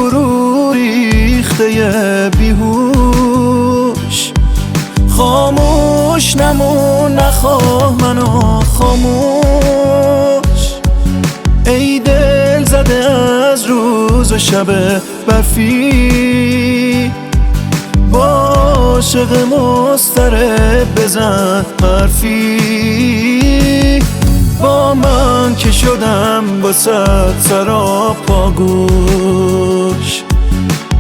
فرو ریخته بیهوش. خاموش نمون نخواه منو خاموش. ای دل زده از روز و شب برفی، با عاشق مضطرب بزن حرفی. با من که شدم با صد سراپاگوش،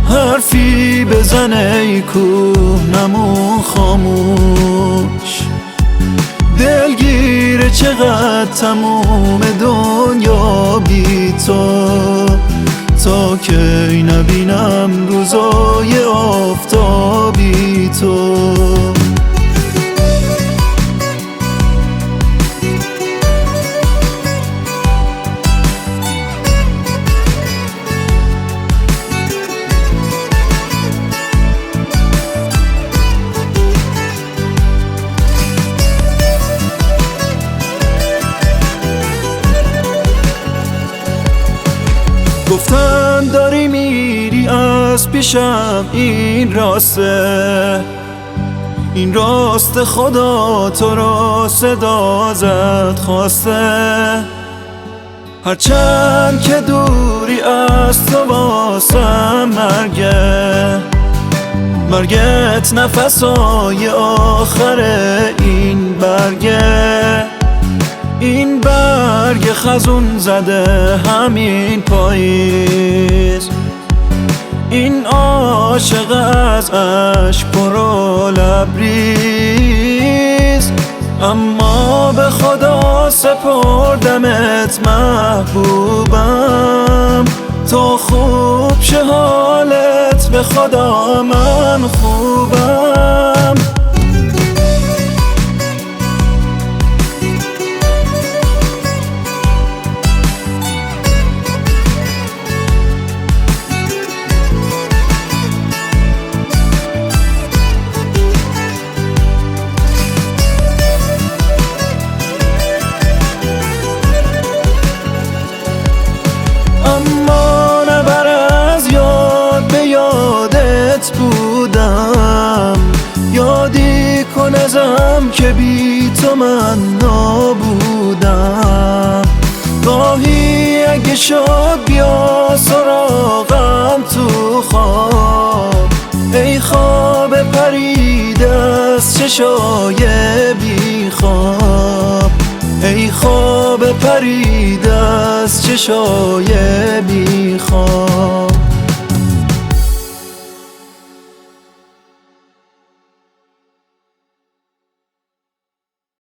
حرفی بزن ای کوه نمون خاموش. دلگیره چقدر تموم دنیا بی تو، تا کی نبینم روزای آفتابی تو. گفتن داری میری از پیشم، این راسته، این راست خدا تو را صدا زد خواسته. هرچند که دوری از تو واسم مرگه، مرگت نفسای آخر این برگه. این برگ خزون زده همین پاییز، این عاشق از عشق پرو لبریز. اما به خدا سپردمت محبوبم، تو خوب شه حالت به خدا من خوبم. بودم یادی کن ازم که بی تو من نابودم. گاهی اگه شد بیا سراغم تو خواب، ای خواب پریده از چشای بی خواب. ای خواب پریده از چشای بی خواب.